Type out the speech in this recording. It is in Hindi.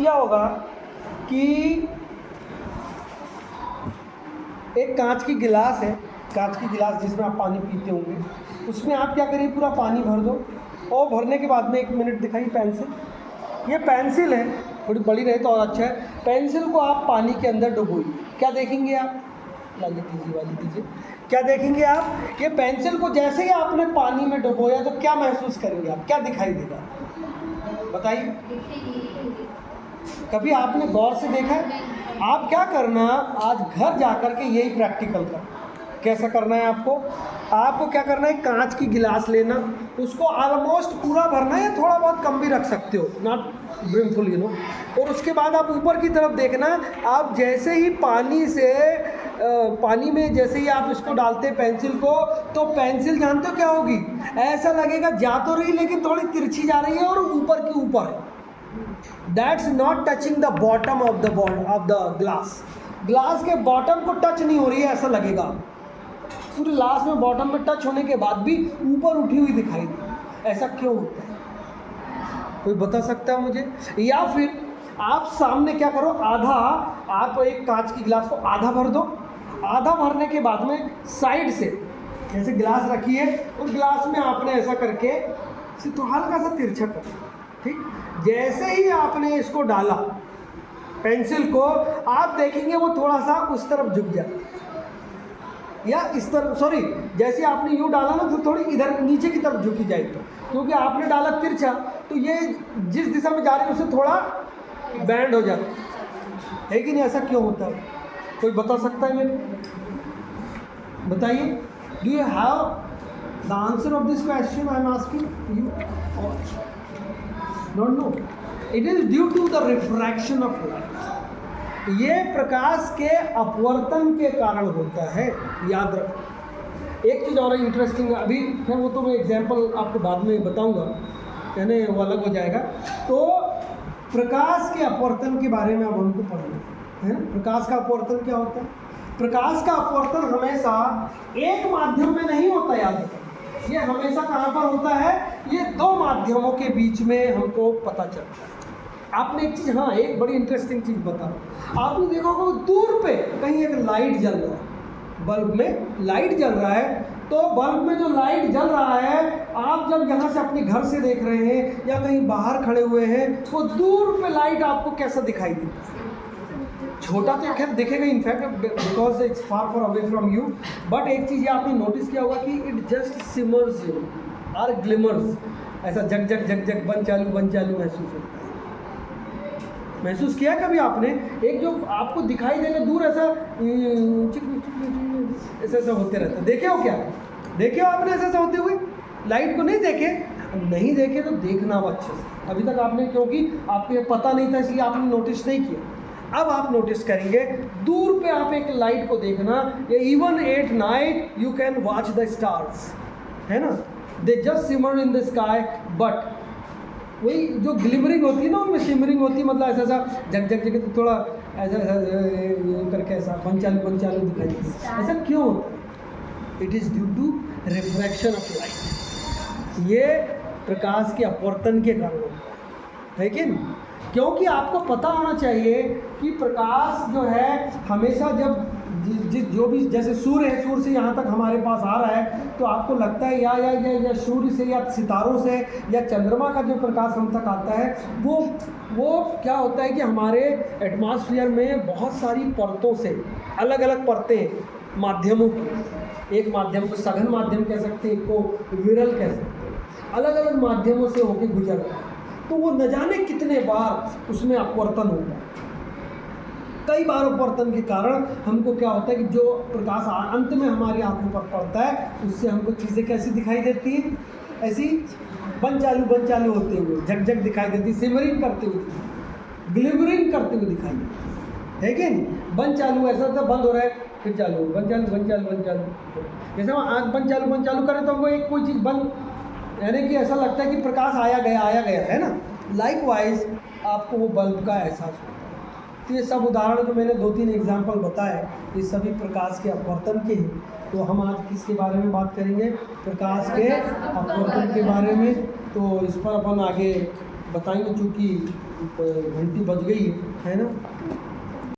किया होगा कि एक कांच की गिलास है, कांच की गिलास जिसमें आप पानी पीते होंगे, उसमें आप क्या करिए, पूरा पानी भर दो और भरने के बाद में 1 मिनट दिखाइए पेंसिल। ये पेंसिल है, थोड़ी बड़ी रहे तो और अच्छा है। पेंसिल को आप पानी के अंदर डुबोइए, क्या देखेंगे आप? लाइए दीजिए, वाली दीजिए। क्या देखेंगे आप? ये पेंसिल को जैसे ही आपने पानी में डुबोया तो क्या महसूस करेंगे आप? क्या दिखाई देगा बताइए? कभी आपने गौर से देखा है? आप क्या करना, आज घर जा कर के यही प्रैक्टिकल कर। कैसा करना है आपको? आपको क्या करना है, कांच की गिलास लेना, उसको ऑलमोस्ट पूरा भरना है या थोड़ा बहुत कम भी रख सकते हो, नॉट ब्रिमफुल यू नो। और उसके बाद आप ऊपर की तरफ देखना, आप जैसे ही पानी में जैसे ही आप इसको डालते हैं पेंसिल को, तो पेंसिल जानते हो क्या होगी? ऐसा लगेगा जा तो रही लेकिन थोड़ी तिरछी जा रही है और ऊपर की ऊपर है। That's not touching the bottom of the glass. Glass के बॉटम को टच नहीं हो रही है, ऐसा लगेगा। पूरे लास्ट में बॉटम में टच होने के बाद भी ऊपर उठी हुई दिखाई दी। ऐसा क्यों होता है? कोई बता सकता है मुझे? या फिर आप सामने क्या करो, आधा, आप एक कांच की गिलास को आधा भर दो, आधा भरने के बाद में साइड से जैसे गिलास रखी है और गिलास में आपने ऐसा करके इसे तो हल्का सा तिरछा कर, ठीक। जैसे ही आपने इसको डाला पेंसिल को, आप देखेंगे वो थोड़ा सा उस तरफ झुक जाए या इस तरफ, सॉरी, जैसे आपने यूँ डाला ना तो थोड़ी इधर नीचे की तरफ झुकी जाएगी, क्योंकि आपने डाला तिरछा तो ये जिस दिशा में जा रही है उससे थोड़ा बैंड हो जाता है कि नहीं? ऐसा क्यों होता है? कोई बता सकता है मेरे? बताइए, do you have the answer of this question I am asking you? Don't know. It is due to the refraction of light. ये प्रकाश के अपवर्तन के कारण होता है, याद रखो। एक चीज़ और इंटरेस्टिंग, अभी फिर वो तो मैं एग्जाम्पल आपको बाद में बताऊंगा, यानी वो अलग हो जाएगा। तो प्रकाश के अपवर्तन के बारे में अब हमको पढ़ना है ना। प्रकाश का अपवर्तन क्या होता है? प्रकाश का अपवर्तन हमेशा एक माध्यम में नहीं होता, याद रखो। ये हमेशा कहाँ पर होता है? ये दो माध्यमों के बीच में हमको पता चलता है। आपने एक चीज़, हाँ, एक बड़ी इंटरेस्टिंग चीज़ बता रहा हूँ। आपने देखा होगा दूर पे कहीं एक लाइट जल रहा है, बल्ब में लाइट जल रहा है, तो बल्ब में जो लाइट जल रहा है, आप जब यहाँ से अपने घर से देख रहे हैं या कहीं बाहर खड़े हुए हैं, वो दूर पे लाइट आपको कैसा दिखाई देता है? छोटा तो खैर दिखेगा, in fact because it's far for away from you. But एक चीज़ आपने नोटिस किया होगा कि इट जस्ट सिमर्स और ग्लिमर्स, ऐसा जग जग जग जग बन चालू महसूस होता है। महसूस किया कभी आपने? एक जो आपको दिखाई देगा दूर, ऐसा ऐसा होते रहता है। देखे हो क्या? देखे हो आपने ऐसा होते हुए? लाइट को नहीं देखे? नहीं देखे तो देखना अब अच्छे से। अभी तक आपने, क्योंकि आपको ये पता नहीं था इसलिए आपने नोटिस नहीं किया। अब आप नोटिस करेंगे, दूर पे आप एक लाइट को देखना, even at night you can watch the stars, है ना। They just shimmer in the sky, but वही जो ग्लिमरिंग होती है ना, उनमें शिमरिंग होती है, मतलब ऐसा ऐसा जग जग जग, तो थोड़ा ऐसा ऐसा करके ऐसा बन चालू दिखाई देता है। ऐसा क्यों होता है? It is due to refraction of light. ये प्रकाश के अपवर्तन के कारण होता है कि नहीं? क्योंकि आपको पता होना चाहिए कि प्रकाश जो है हमेशा जब जो भी, जैसे सूर्य है, सूर्य से यहाँ तक हमारे पास आ रहा है, तो आपको लगता है या सूर्य से या सितारों से या चंद्रमा का जो प्रकाश हम तक आता है, वो क्या होता है कि हमारे एटमॉस्फेयर में बहुत सारी परतों से, अलग अलग परतें माध्यमों की, एक माध्यम को सघन माध्यम कह सकते हैं, एक को विरल कह सकते हैं, अलग अलग माध्यमों से होकर गुजर रहा है। तो वो न जाने कितने बार उसमें अपवर्तन होता है। कई बार अपवर्तन के कारण हमको क्या होता है कि जो प्रकाश अंत में हमारी आंखों पर पड़ता है, उससे हमको चीज़ें कैसी दिखाई देती हैं? ऐसी बन चालू होते हुए, झक झक दिखाई देती, सिमरिंग करते हुए, ग्लिमरिंग करते हुए दिखाई देती है कि नहीं? बन चालू, ऐसा होता है बंद हो रहा है फिर चालू, बन चालू। जैसे हम आँख बन चालू करें तो हमको एक कोई चीज़ बंद, यानी कि ऐसा लगता है कि प्रकाश आया गया है ना। लाइकवाइज आपको वो बल्ब का एहसास होता है। तो ये सब उदाहरण जो मैंने 2-3 एग्जाम्पल बताए, ये सभी प्रकाश के अपवर्तन के हैं। तो हम आज किसके बारे में बात करेंगे? प्रकाश के अपवर्तन के बारे में। तो इस पर अपन आगे बताएंगे, चूँकि घंटी बज गई है ना।